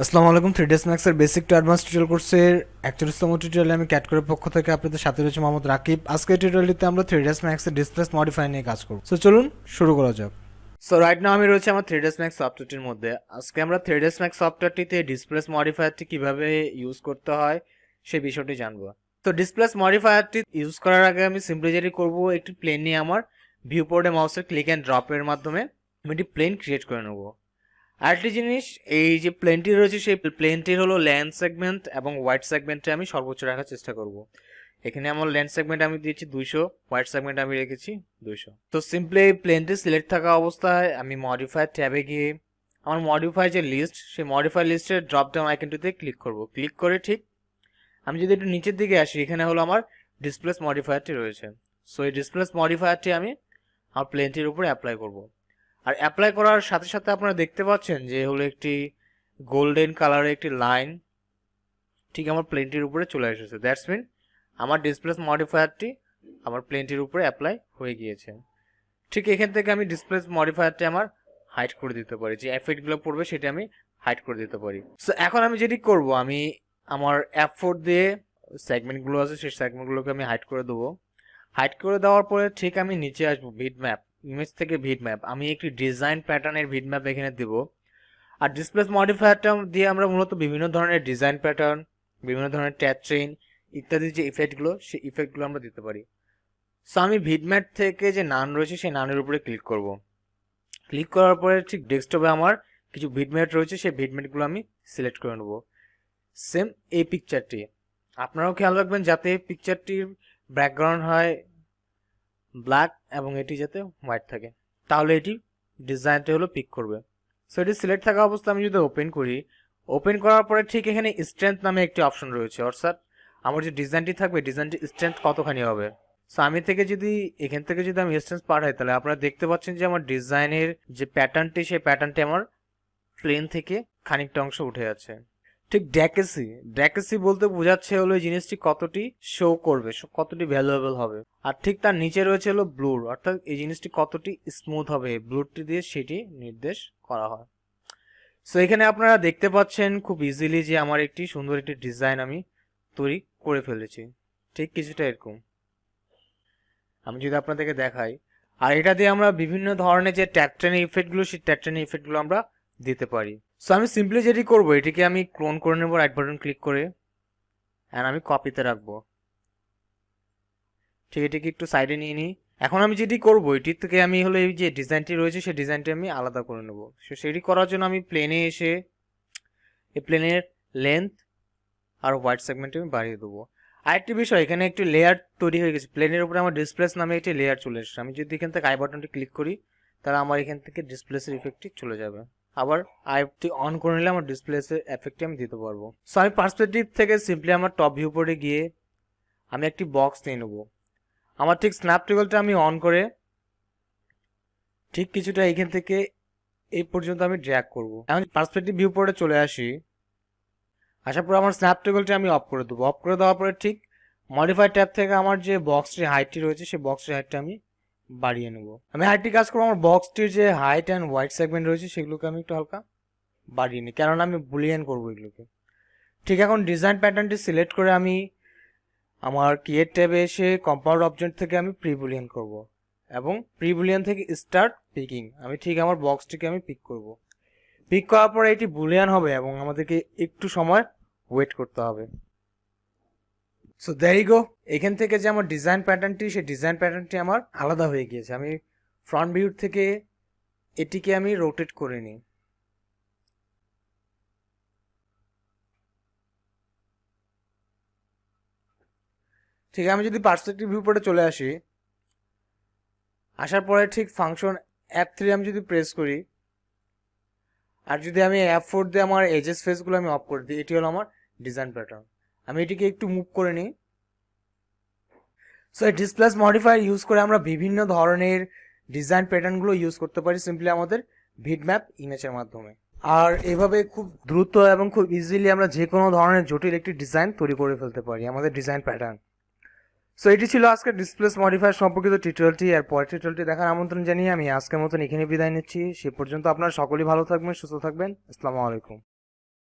আসসালামু আলাইকুম। 3ds Max এর বেসিক টু অ্যাডভান্স টিউটোরিয়াল কোর্সের 41তম টিউটোরিয়ালে আমি ক্যাটকোরের পক্ষ থেকে আপনাদের সাথে রয়েছে মোহাম্মদ রাকিব। আজকের টিউটোরিয়ালটিতে আমরা 3ds Max এর ডিসপ্লেস মডিফাই নিয়ে কাজ করব। সো চলুন শুরু করা যাক। সো রাইট নাও আমি রয়েছে আমার 3ds Max সফটওয়্যারটির মধ্যে। আজকে আমরা 3ds Max সফটওয়্যারটিতে ডিসপ্লেস মডিফায়ারটি কিভাবে ইউজ করতে হয় সেই বিষয়টি জানবো। তো ডিসপ্লেস মডিফায়ারটি ইউজ করার আগে আমি সিম্পলি যেটি করব, একটি প্লেন নিয়ে আমার ভিউ পোর্টে মাউসের ক্লিক অ্যান্ড ড্রপের মাধ্যমে আমি একটি প্লেন ক্রিয়েট করে নেব। আরেকটি জিনিস, এই যে প্লেনটি রয়েছে সেই প্লেনটির হলো লেন্থ সেগমেন্ট এবং হোয়াইট সেগমেন্টে আমি সর্বোচ্চ রাখার চেষ্টা করব। এখানে আমার লেন্থ সেগমেন্ট আমি দিয়েছি 200, হোয়াইট সেগমেন্ট আমি রেখেছি 200। তো সিম্পলি প্লেনটি সিলেক্ট থাকা অবস্থায় আমি মডিফাই ট্যাবে গিয়ে আমার মডিফাই যে লিস্ট, সেই মডিফাই লিস্টের ড্রপ ডাউন আইকনটিতে ক্লিক করব। ক্লিক করে ঠিক আমি যদি একটু নিচের দিকে আসি, এখানে হলো আমার ডিসপ্লেস মডিফায়ারটি রয়েছে। সো এই ডিসপ্লেস মডিফায়ারটি আমি আমার প্লেনটির উপরে অ্যাপ্লাই করব। আর অ্যাপ্লাই করার সাথে সাথে আপনারা দেখতে পাচ্ছেন যে হলো একটি গোল্ডেন কালারের একটি লাইন ঠিক আমার প্লেনটির উপরে চলে এসেছে। দ্যাটস মিন আমার ডিসপ্লেস মডিফায়ারটি আমার প্লেনটির উপরে অ্যাপ্লাই হয়ে গিয়েছে। ঠিক এখান থেকে আমি ডিসপ্লেস মডিফায়ারটি আমার হাইড করে দিতে পারি, যে এফেক্টগুলো পড়বে সেটা আমি হাইড করে দিতে পারি। সো এখন আমি যেটি করব, আমি আমার F4 দিয়ে সেগমেন্টগুলো আছে সেই সেগমেন্টগুলোকে আমি হাইড করে দেবো। হাইড করে দেওয়ার পরে ঠিক আমি নিচে আসবো, ভিড ম্যাপ, ইমেজ থেকে ভিড ম্যাপ, আমি একটি ডিজাইন প্যাটার্নের ভিড ম্যাপ এখানে দেব। আর ডিসপ্লেস মডিফায়ারটা দিয়ে আমরা মূলত বিভিন্ন ধরনের ডিজাইন প্যাটার্ন, বিভিন্ন ধরনের ট্যাগ চেইন ইত্যাদি যে ইফেক্টগুলো, সেই ইফেক্টগুলো আমরা দিতে পারি। সো আমি ভিড ম্যাপ থেকে যে নান রয়েছে সেই নানের উপরে ক্লিক করব। ক্লিক করার পরে ঠিক ডেস্কটপে আমার কিছু ভিড ম্যাপ রয়েছে, সেই ভিড ম্যাপগুলো আমি সিলেক্ট করে নেব। সেম এই পিকচারটি আপনারাও খেয়াল রাখবেন যাতে পিকচারটির ব্যাকগ্রাউন্ড হয় ব্ল্যাক এবং এটি যাতে হোয়াইট থাকে, তাহলে এটি ডিজাইনটা হলো পিক করবে। সো এটি সিলেক্ট থাকা অবস্থা আমি যদি ওপেন করি, ওপেন করার পরে ঠিক এখানে স্ট্রেংথ নামে একটি অপশন রয়েছে, অর্থাৎ আমার যে ডিজাইনটি থাকবে ডিজাইনটি স্ট্রেংথ কতখানি হবে। সো আমি থেকে যদি এখান থেকে যদি আমি স্ট্রেংথ পাঠাই, তাহলে আপনারা দেখতে পাচ্ছেন যে আমার ডিজাইনের যে প্যাটার্নটি, সেই প্যাটার্নটি আমার প্লেন থেকে খানিকটা অংশ উঠে যাচ্ছে। ঠিক ড্যাকেসি বলতে বোঝাচ্ছে হলো এই জিনিসটি কতটি শো করবে, কতটি ভ্যালুয়েবল হবে। আর ঠিক তার নিচে রয়েছে হলো ব্লুর, অর্থাৎ এই জিনিসটি কতটি স্মুথ হবে, ব্লুরটি দিয়ে সেটি নির্দেশ করা হয়। সো এখানে আপনারা দেখতে পাচ্ছেন খুব ইজিলি যে আমার একটি সুন্দর একটি ডিজাইন আমি তৈরি করে ফেলেছি, ঠিক কিছুটা এরকম। আমি যদি আপনাদেরকে দেখাই, আর এটা দিয়ে আমরা বিভিন্ন ধরনের যে ট্যাকট্রেনের ইফেক্টগুলো, সেই ট্যাকট্রেনের ইফেক্টগুলো আমরা দিতে পারি। সো আমি সিম্পলি যেটি করবো, এটিকে আমি ক্লোন করে নেব রাইট বাটন ক্লিক করে, অ্যান্ড আমি কপিতে রাখবো। ঠিক এটিকে একটু সাইডে নিয়ে নিই। এখন আমি যেটি করবো, এটির থেকে আমি হলো এই যে ডিজাইনটি রয়েছে সেই ডিজাইনটি আমি আলাদা করে নেব। সো সেটি করার জন্য আমি প্লেনে এসে এই প্লেনের লেন্থ আর হোয়াইট সেগমেন্টে আমি বাড়িয়ে দেবো। আরেকটি বিষয়, এখানে একটি লেয়ার তৈরি হয়ে গেছে, প্লেনের উপরে আমার ডিসপ্লেস নামে একটি লেয়ার চলে এসেছে। আমি যদি এখান থেকে আই বাটনটি ক্লিক করি, তাহলে আমার এখান থেকে ডিসপ্লেসের ইফেক্টটি চলে যাবে। আবার আইটি অন করে নিলে আমার ডিসপ্লেসের এফেক্টটি আমি দিতে পারবো। সো আমি পার্সপেক্টিভ থেকে সিম্পলি আমার টপ ভিউ পোর্টে গিয়ে আমি একটি বক্স নিয়ে নেবো। আমার ঠিক স্ন্যাপ ট্রিগলটা আমি অন করে ঠিক কিছুটা এখান থেকে এই পর্যন্ত আমি ড্র্যাগ করব। এখন পার্সপেক্টিভ ভিউ পোর্টে চলে আসি, আসার পর আমার স্ন্যাপ ট্রিগলটি আমি অফ করে দেবো। অফ করে দেওয়ার পরে ঠিক মডিফাই ট্যাব থেকে আমার যে বক্সটির হাইটটি রয়েছে সেই বক্সটির হাইটটা আমি বাড়িয়ে নেব। আমি হাইটটি কাজ করবো, আমার বক্সটির যে হাইট অ্যান্ড হোয়াইট সেগমেন্ট রয়েছে সেগুলোকে আমি একটু হালকা বাড়িয়ে নিই, কারণ আমি বুলিয়ান করবো এগুলোকে। ঠিক এখন ডিজাইন প্যাটার্নটি সিলেক্ট করে আমি আমার ক্রিয়েট ট্যাবে এসে কম্পাউন্ড অবজেক্ট থেকে আমি প্রি বুলিয়ান করব, এবং প্রি বুলিয়ান থেকে স্টার্ট পিকিং, আমি ঠিক আমার বক্সটিকে আমি পিক করব। পিক করার পরে এটি বুলিয়ান হবে এবং আমাদেরকে একটু সময় ওয়েট করতে হবে। সো দ্যার ইউ গো, এখান থেকে যে আমার ডিজাইন প্যাটার্নটি, সেই ডিজাইন প্যাটার্নটি আমার আলাদা হয়ে গিয়েছে। আমি ফ্রন্ট ভিউ থেকে এটিকে আমি রোটেট করে নিই। ঠিক আমি যদি পার্সপেক্টিভ ভিউ পরে চলে আসি, আসার পরে ঠিক ফাংশন F3 আমি যদি প্রেস করি, আর যদি আমি F4 দিয়ে আমার এজেস ফেসগুলো আমি অফ করে দিই, এটি হলো আমার ডিজাইন প্যাটার্ন। আমি এটিকে একটু মুভ করে নিই। সো এই ডিসপ্লেস মডিফায়ার ইউজ করে আমরা বিভিন্ন ধরনের ডিজাইন প্যাটার্নগুলো ইউজ করতে পারি সিম্পলি আমাদের ভিড ম্যাপ ইমেজের মাধ্যমে। আর এভাবে খুব দ্রুত এবং খুব ইজিলি আমরা যে কোনো ধরনের জটিল একটি ডিজাইন তৈরি করে ফেলতে পারি আমাদের ডিজাইন প্যাটার্ন। সো এটি ছিল আজকের ডিসপ্লেস মডিফায়ার সম্পর্কিত টিউটোরিয়ালটি। আর পরের টিউটোরিয়ালটি দেখার আমন্ত্রণ জানিয়ে আমি আজকের মতন এখানে বিদায় নিচ্ছি। সে পর্যন্ত আপনারা সকলেই ভালো থাকবেন, সুস্থ থাকবেন। আসসালামু আলাইকুম।